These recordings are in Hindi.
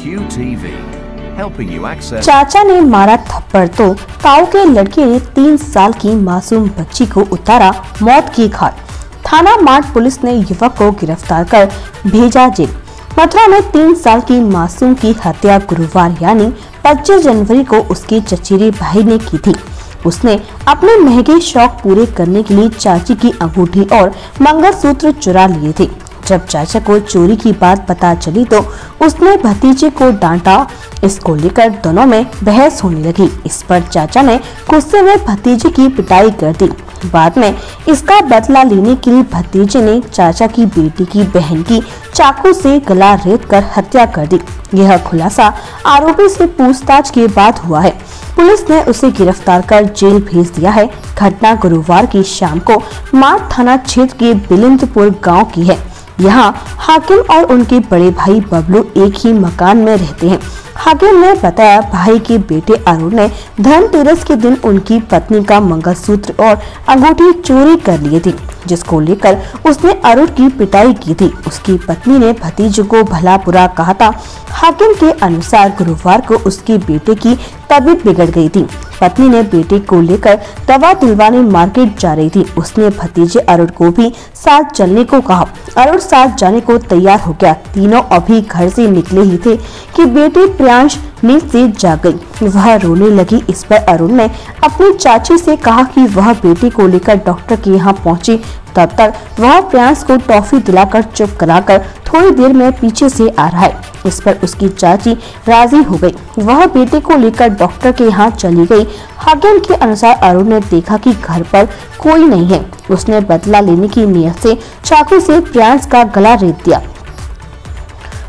QTV, helping you access। चाचा ने मारा थप्पड़ तो ताऊ के लड़के ने 3 साल की मासूम बच्ची को उतारा मौत की घाट। थाना मार्ट पुलिस ने युवक को गिरफ्तार कर भेजा जेल। मथुरा में 3 साल की मासूम की हत्या गुरुवार यानी 25 जनवरी को उसके चचेरे भाई ने की थी। उसने अपने महंगे शौक पूरे करने के लिए चाची की अंगूठी और मंगलसूत्र चुरा लिए थे। जब चाचा को चोरी की बात पता चली तो उसने भतीजे को डांटा। इसको लेकर दोनों में बहस होने लगी। इस पर चाचा ने गुस्से में भतीजे की पिटाई कर दी। बाद में इसका बदला लेने के लिए भतीजे ने चाचा की बेटी की बहन की चाकू से गला रेत कर हत्या कर दी। यह खुलासा आरोपी से पूछताछ के बाद हुआ है। पुलिस ने उसे गिरफ्तार कर जेल भेज दिया है। घटना गुरुवार की शाम को मार्ट थाना क्षेत्र के बिलिंदपुर गांव की है। यहाँ हाकिम और उनके बड़े भाई बबलू एक ही मकान में रहते हैं। हाकिम ने बताया भाई के बेटे अरुण ने धनतेरस के दिन उनकी पत्नी का मंगलसूत्र और अंगूठी चोरी कर लिए थी, जिसको लेकर उसने अरुण की पिटाई की थी। उसकी पत्नी ने भतीजे को भला बुरा कहा था। हाकिम के अनुसार गुरुवार को उसके बेटे की तबीयत बिगड़ गई थी। पत्नी ने बेटे को लेकर दवा दिलवाने मार्केट जा रही थी। उसने भतीजे अरुण को भी साथ चलने को कहा। अरुण साथ जाने को तैयार हो गया। तीनों अभी घर से निकले ही थे कि बेटी प्रियांश नींद से जाग गई। वह रोने लगी। इस पर अरुण ने अपनी चाची से कहा कि वह बेटी को लेकर डॉक्टर के यहाँ पहुंची। तब तक वह प्रियांश को टॉफी दिलाकर चुप कराकर थोड़ी देर में पीछे से आ रहा है। इस पर उसकी चाची राजी हो गई। वह बेटे को लेकर डॉक्टर के यहाँ चली गई। हाकिम के अनुसार अरुण ने देखा कि घर पर कोई नहीं है। उसने बदला लेने की नीयत से चाकू से प्रियांश का गला रेत दिया।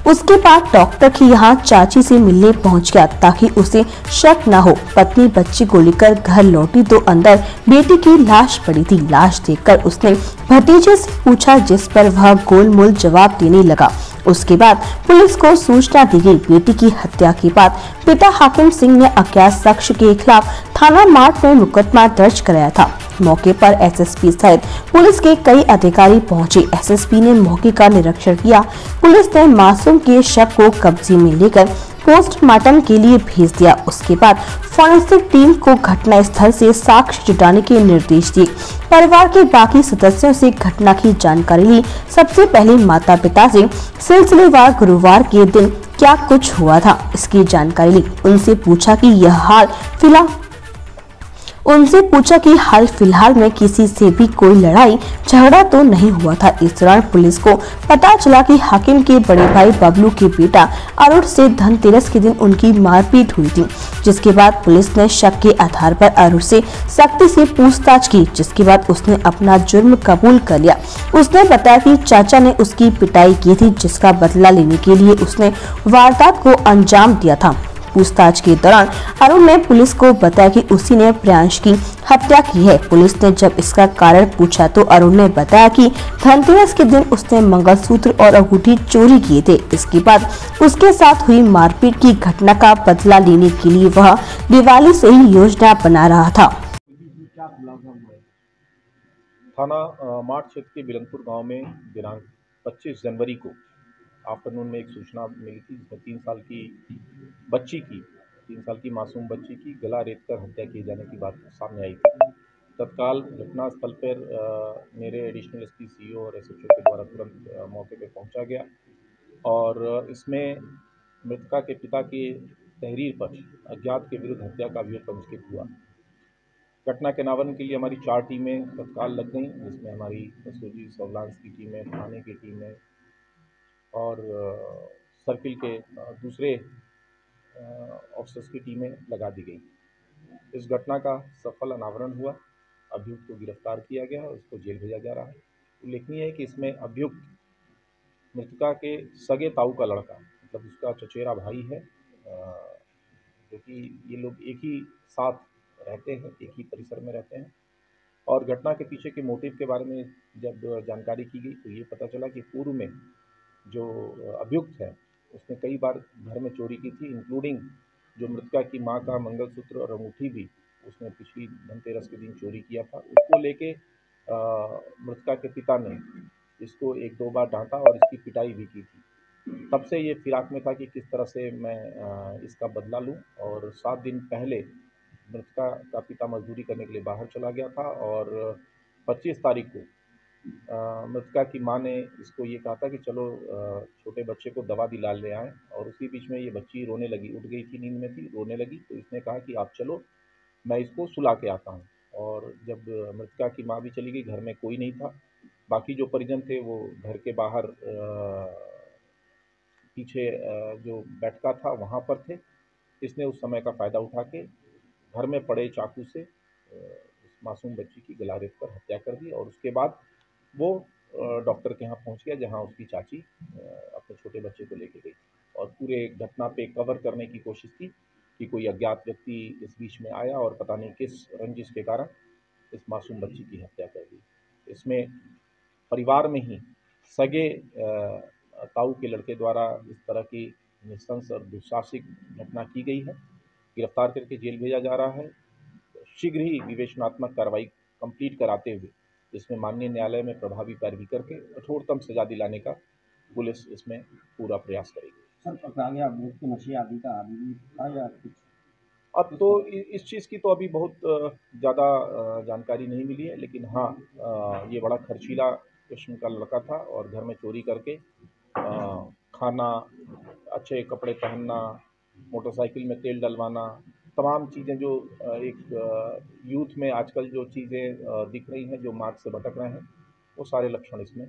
उसके बाद डॉक्टर के यहाँ चाची से मिलने पहुंच गया ताकि उसे शक न हो। पत्नी बच्ची को लेकर घर लौटी तो अंदर बेटी की लाश पड़ी थी। लाश देखकर उसने भतीजे से पूछा, जिस पर वह गोलमोल जवाब देने लगा। उसके बाद पुलिस को सूचना दी गई। बेटी की हत्या के बाद पिता हाकिम सिंह ने अज्ञात शख्स के खिलाफ थाना मार्ट में मुकदमा दर्ज कराया था। मौके पर एसएसपी सहित पुलिस के कई अधिकारी पहुंचे। एसएसपी ने मौके का निरीक्षण किया। पुलिस ने मासूम के शव को कब्जे में लेकर पोस्टमार्टम के लिए भेज दिया। उसके बाद फॉरेंसिक टीम को घटना स्थल से साक्ष्य जुटाने के निर्देश दिए। परिवार के बाकी सदस्यों से घटना की जानकारी ली। सबसे पहले माता पिता से सिलसिलेवार गुरुवार के दिन क्या कुछ हुआ था इसकी जानकारी ली। उनसे पूछा कि हाल फिलहाल में किसी से भी कोई लड़ाई झगड़ा तो नहीं हुआ था। इस दौरान पुलिस को पता चला कि हाकिम के बड़े भाई बबलू के बेटा अरुण से धनतेरस के दिन उनकी मारपीट हुई थी, जिसके बाद पुलिस ने शक के आधार पर अरुण से सख्ती से पूछताछ की, जिसके बाद उसने अपना जुर्म कबूल कर लिया। उसने बताया कि चाचा ने उसकी पिटाई की थी, जिसका बदला लेने के लिए उसने वारदात को अंजाम दिया था। पूछताछ के दौरान अरुण ने पुलिस को बताया कि उसी ने प्रियांश की हत्या की है। पुलिस ने जब इसका कारण पूछा तो अरुण ने बताया कि धनतेरस के दिन उसने मंगलसूत्र और अंगूठी चोरी किए थे। इसके बाद उसके साथ हुई मारपीट की घटना का बदला लेने के लिए वह दिवाली से ही योजना बना रहा था। थाना मार्ट क्षेत्र के बिलंदपुर गांव में दिनांक 25 जनवरी को आफ्टरनून में एक सूचना मिली थी, जिसमें 3 साल की मासूम बच्ची की गला रेतकर हत्या किए जाने की बात सामने आई थी। तत्काल घटना स्थल पर मेरे एडिशनल एसपी सीओ और एसएचओ के द्वारा तुरंत मौके पर पहुंचा गया और इसमें मृतका के पिता की तहरीर पर अज्ञात के विरुद्ध हत्या का अभियोग पंजीकृत हुआ। घटना के अनावरण के लिए हमारी 4 टीमें तत्काल लग गईं, जिसमें हमारी एसओजी सर्विलांस की टीमें, थाने की टीमें और सर्किल के दूसरे ऑफिसर्स की टीमें लगा दी गई। इस घटना का सफल अनावरण हुआ। अभियुक्त को गिरफ्तार किया गया और उसको जेल भेजा जा रहा है। उल्लेखनीय है कि इसमें अभियुक्त मृतका के सगे ताऊ का लड़का, मतलब उसका चचेरा भाई है, जो कि ये लोग एक ही साथ रहते हैं, एक ही परिसर में रहते हैं। और घटना के पीछे के मोटिव के बारे में जब जानकारी की गई तो ये पता चला कि पूर्व में जो अभियुक्त है उसने कई बार घर में चोरी की थी, इंक्लूडिंग जो मृतका की मां का मंगलसूत्र और अंगूठी भी उसने पिछली धनतेरस के दिन चोरी किया था। उसको लेके मृतका के पिता ने इसको 1-2 बार डांटा और इसकी पिटाई भी की थी। तब से ये फिराक में था कि किस तरह से मैं इसका बदला लूँ। और 7 दिन पहले मृतका का पिता मज़दूरी करने के लिए बाहर चला गया था और 25 तारीख को मृतका की माँ ने इसको ये कहा था कि चलो छोटे बच्चे को दवा दिला ले आएँ। और उसी बीच में ये बच्ची रोने लगी, उठ गई थी, नींद में थी, रोने लगी, तो इसने कहा कि आप चलो, मैं इसको सुला के आता हूँ। और जब मृतका की माँ भी चली गई, घर में कोई नहीं था। बाकी जो परिजन थे वो घर के बाहर पीछे जो बैठका था वहाँ पर थे। इसने उस समय का फ़ायदा उठा के घर में पड़े चाकू से उस मासूम बच्ची की गला रेत कर हत्या कर दी। और उसके बाद वो डॉक्टर के यहाँ पहुँच गया, जहाँ उसकी चाची अपने छोटे बच्चे को लेके गई थी। और पूरे घटना पे कवर करने की कोशिश की कि कोई अज्ञात व्यक्ति इस बीच में आया और पता नहीं किस रंजिश के कारण इस मासूम बच्ची की हत्या कर दी। इसमें परिवार में ही सगे ताऊ के लड़के द्वारा इस तरह की नृशंस और दुस्साहसिक घटना की गई है। गिरफ्तार करके जेल भेजा जा रहा है। शीघ्र ही विवेचनात्मक कार्रवाई कंप्लीट कराते हुए इसमें माननीय न्यायालय में प्रभावी पैरवी करके कठोरतम सजा दिलाने का पुलिस इसमें पूरा प्रयास करेगी। सर पकड़ा गया बहुत के नशे आदि का आदि भी था या कुछ? अब तो इस चीज़ की तो अभी बहुत ज़्यादा जानकारी नहीं मिली है, लेकिन हाँ ये बड़ा खर्चीला किस्म का लड़का था और घर में चोरी करके खाना, अच्छे कपड़े पहनना, मोटरसाइकिल में तेल डलवाना, तमाम चीज़ें जो एक यूथ में आजकल जो चीज़ें दिख रही हैं, जो मार्ग से भटक रहे हैं, वो सारे लक्षण इसमें